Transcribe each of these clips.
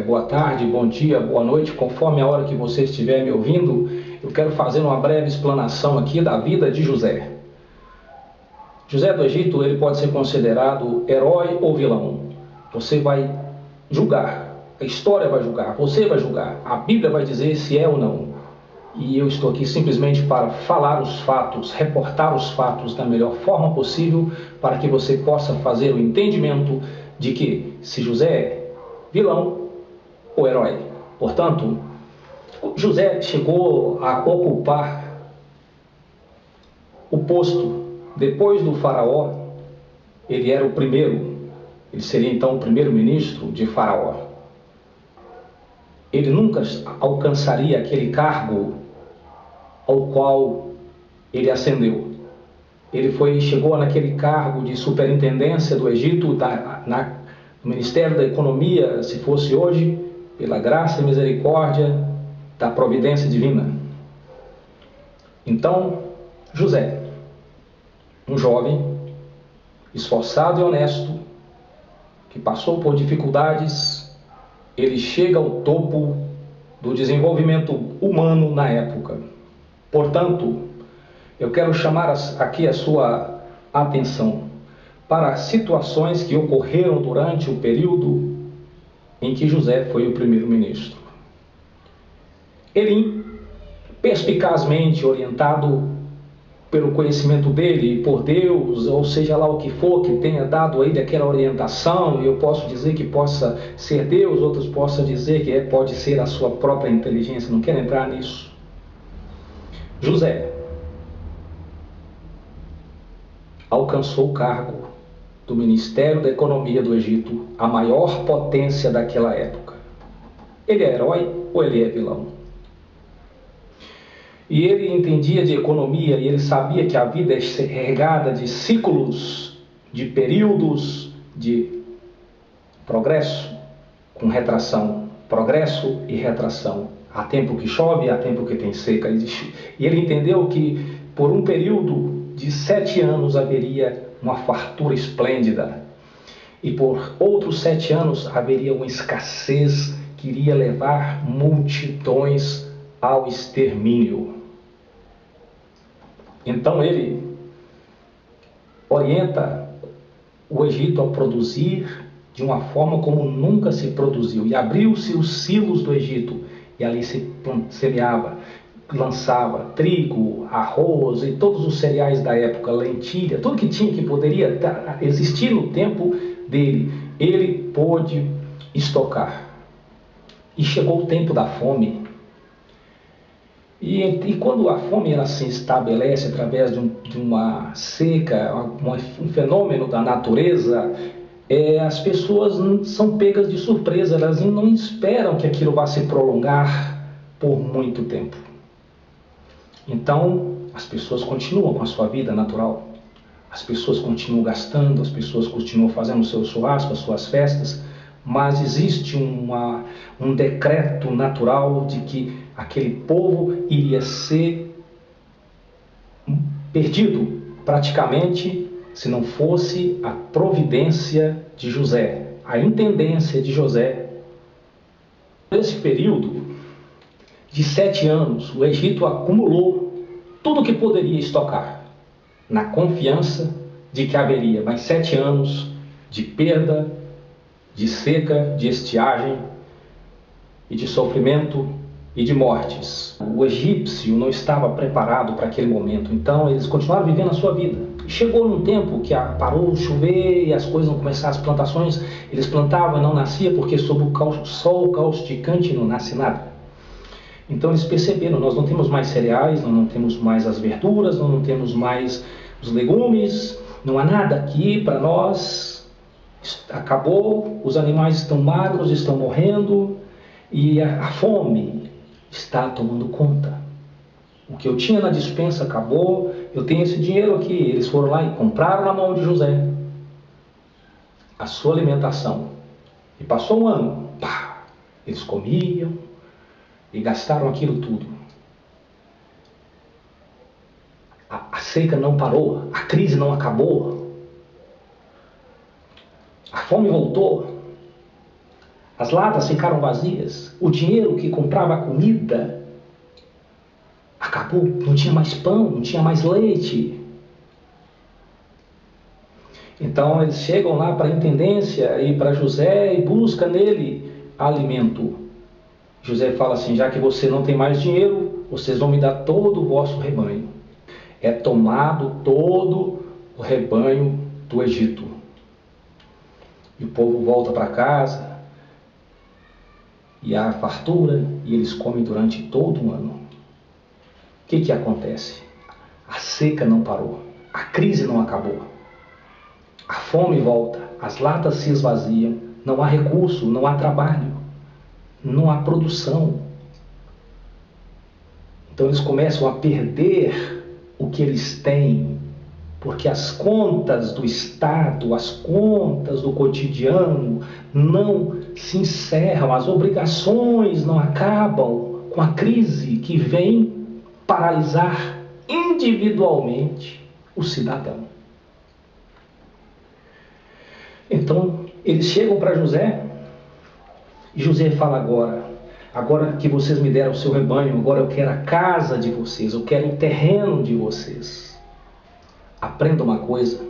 Boa tarde, bom dia, boa noite, conforme a hora que você estiver me ouvindo, eu quero fazer uma breve explanação aqui da vida de José. José do Egito, ele pode ser considerado herói ou vilão. Você vai julgar, a história vai julgar, você vai julgar, a Bíblia vai dizer se é ou não. E eu estou aqui simplesmente para falar os fatos, reportar os fatos da melhor forma possível, para que você possa fazer o entendimento de que se José é vilão ou herói. Portanto, José chegou a ocupar o posto depois do faraó. Ele era o primeiro, ele seria então o primeiro-ministro de faraó. Ele nunca alcançaria aquele cargo ao qual ele ascendeu. Ele chegou naquele cargo de superintendência do Egito, no Ministério da Economia, se fosse hoje, pela graça e misericórdia da providência divina. Então, José, um jovem, esforçado e honesto, que passou por dificuldades, ele chega ao topo do desenvolvimento humano na época. Portanto, eu quero chamar aqui a sua atenção para situações que ocorreram durante o período em que José foi o primeiro-ministro. Ele, perspicazmente orientado pelo conhecimento dele, por Deus, ou seja lá o que for que tenha dado a ele aquela orientação, eu posso dizer que possa ser Deus, outros possam dizer que pode ser a sua própria inteligência, não quero entrar nisso. José alcançou o cargo do Ministério da Economia do Egito, a maior potência daquela época. Ele é herói ou ele é vilão? E ele entendia de economia e ele sabia que a vida é regada de ciclos, de períodos de progresso com retração, progresso e retração. Há tempo que chove, há tempo que tem seca. E ele entendeu que por um período de 7 anos haveria uma fartura esplêndida. E por outros 7 anos haveria uma escassez que iria levar multidões ao extermínio. Então ele orienta o Egito a produzir de uma forma como nunca se produziu. E abriu-se os silos do Egito, e ali se semeava, lançava trigo, arroz e todos os cereais da época, lentilha, tudo que tinha que poderia existir no tempo dele, ele pôde estocar. E chegou o tempo da fome. E quando a fome ela se estabelece através de uma seca, um fenômeno da natureza, as pessoas são pegas de surpresa, elas não esperam que aquilo vá se prolongar por muito tempo. Então, as pessoas continuam com a sua vida natural, as pessoas continuam gastando, as pessoas continuam fazendo o seu churrasco, as suas festas, mas existe um decreto natural de que aquele povo iria ser perdido praticamente se não fosse a providência de José, a intendência de José. Nesse período de 7 anos, o Egito acumulou tudo o que poderia estocar, na confiança de que haveria mais 7 anos de perda, de seca, de estiagem e de sofrimento e de mortes. O egípcio não estava preparado para aquele momento, então eles continuaram vivendo a sua vida. Chegou num tempo que parou de chover e as coisas não começaram, as plantações, eles plantavam e não nascia porque sob o sol causticante não nasce nada. Então eles perceberam, nós não temos mais cereais, nós não temos mais as verduras, nós não temos mais os legumes, não há nada aqui para nós, acabou, os animais estão magros, estão morrendo e a fome está tomando conta. O que eu tinha na despensa acabou, eu tenho esse dinheiro aqui. Eles foram lá e compraram na mão de José a sua alimentação. E passou um ano, eles comiam e gastaram aquilo tudo. A seca não parou, a crise não acabou, a fome voltou, As latas ficaram vazias. O dinheiro que comprava a comida acabou. Não tinha mais pão, não tinha mais leite. Então eles chegam lá para a intendência e para José e buscam nele alimento. José fala assim: já que você não tem mais dinheiro, vocês vão me dar todo o vosso rebanho. É tomado todo o rebanho do Egito. E o povo volta para casa e há fartura e eles comem durante todo o ano. O que acontece? A seca não parou, a crise não acabou. A fome volta, as latas se esvaziam, não há recurso, não há trabalho, não há produção. Então eles começam a perder o que eles têm, porque as contas do Estado, as contas do cotidiano não se encerram, as obrigações não acabam com a crise que vem paralisar individualmente o cidadão. Então, eles chegam para José, e José fala: agora que vocês me deram o seu rebanho, agora eu quero a casa de vocês, eu quero o terreno de vocês. Aprenda uma coisa,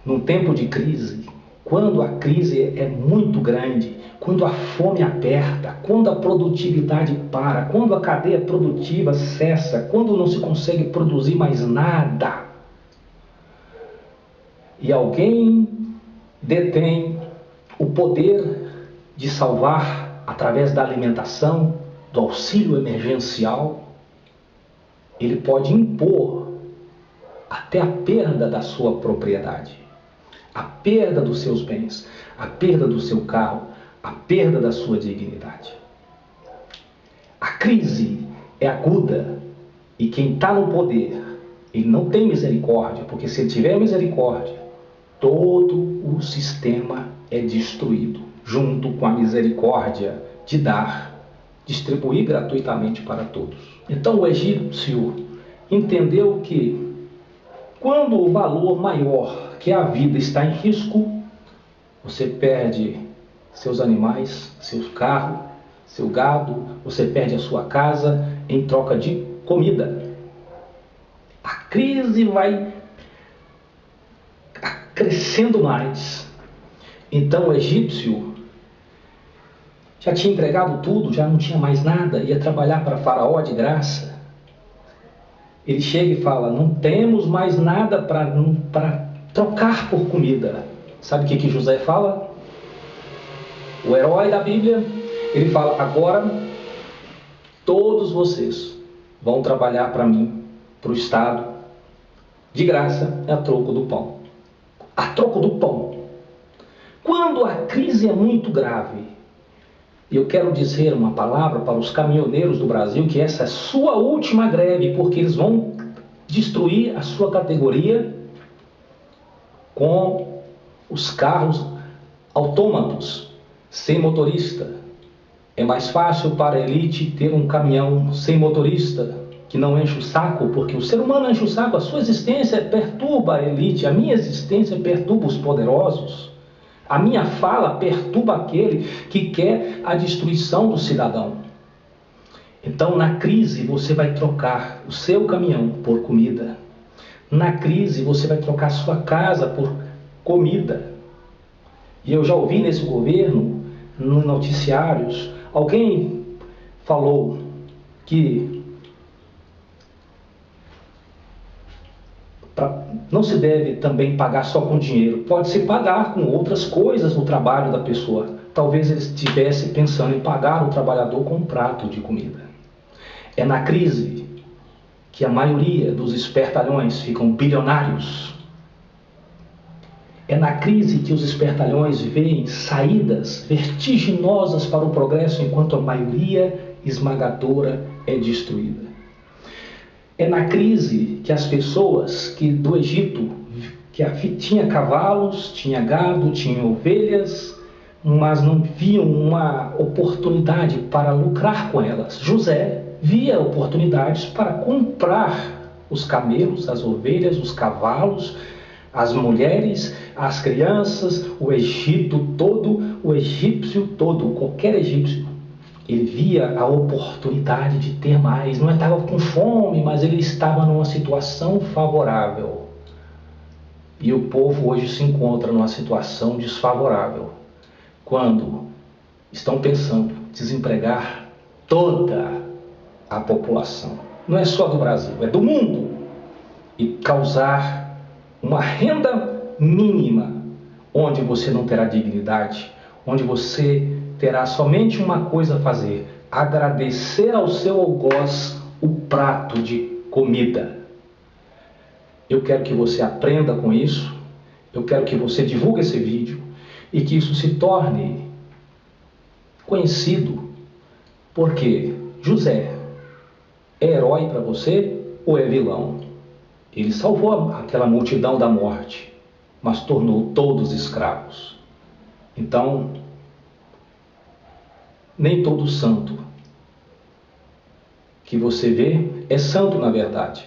num tempo de crise, quando a crise é muito grande, quando a fome aperta, quando a produtividade para, quando a cadeia produtiva cessa, quando não se consegue produzir mais nada, e alguém detém o poder de salvar através da alimentação, do auxílio emergencial, ele pode impor até a perda da sua propriedade, a perda dos seus bens, a perda do seu carro, a perda da sua dignidade. A crise é aguda e quem está no poder, ele não tem misericórdia, porque se ele tiver misericórdia, todo o sistema é destruído, junto com a misericórdia de distribuir gratuitamente para todos. Então o egípcio entendeu que quando o valor maior que a vida está em risco, você perde seus animais, seu carro, seu gado, você perde a sua casa em troca de comida. A crise vai crescendo mais. Então o egípcio já tinha entregado tudo, já não tinha mais nada, ia trabalhar para Faraó de graça. Ele chega e fala: não temos mais nada para trocar por comida. Sabe o que José fala? O herói da Bíblia, ele fala: agora todos vocês vão trabalhar para mim, para o Estado, de graça, a troco do pão. A troco do pão. Quando a crise é muito grave, eu quero dizer uma palavra para os caminhoneiros do Brasil, que essa é a sua última greve, porque eles vão destruir a sua categoria com os carros autômatos, sem motorista. É mais fácil para a elite ter um caminhão sem motorista, que não enche o saco, porque o ser humano enche o saco, a sua existência perturba a elite, a minha existência perturba os poderosos, a minha fala perturba aquele que quer a destruição do cidadão. Então, na crise, você vai trocar o seu caminhão por comida. Na crise, você vai trocar sua casa por comida. E eu já ouvi nesse governo, nos noticiários, alguém falou que não se deve também pagar só com dinheiro. Pode-se pagar com outras coisas no trabalho da pessoa. Talvez ele estivesse pensando em pagar o trabalhador com um prato de comida. É na crise que a maioria dos espertalhões ficam bilionários. É na crise que os espertalhões veem saídas vertiginosas para o progresso, enquanto a maioria esmagadora é destruída. É na crise que as pessoas do Egito, que tinha cavalos, tinha gado, tinha ovelhas, mas não viam uma oportunidade para lucrar com elas. José via oportunidades para comprar os camelos, as ovelhas, os cavalos, As mulheres, as crianças, o Egito todo, o egípcio todo, qualquer egípcio, ele via a oportunidade de ter mais. Não estava com fome, mas ele estava numa situação favorável. E o povo hoje se encontra numa situação desfavorável, quando estão pensando em desempregar toda a população. Não é só do Brasil, é do mundo. E causar uma renda mínima, onde você não terá dignidade, onde você terá somente uma coisa a fazer: agradecer ao seu algoz o prato de comida. Eu quero que você aprenda com isso, eu quero que você divulgue esse vídeo e que isso se torne conhecido, porque José é herói para você ou é vilão? Ele salvou aquela multidão da morte, mas tornou todos escravos. Então, nem todo santo que você vê é santo na verdade.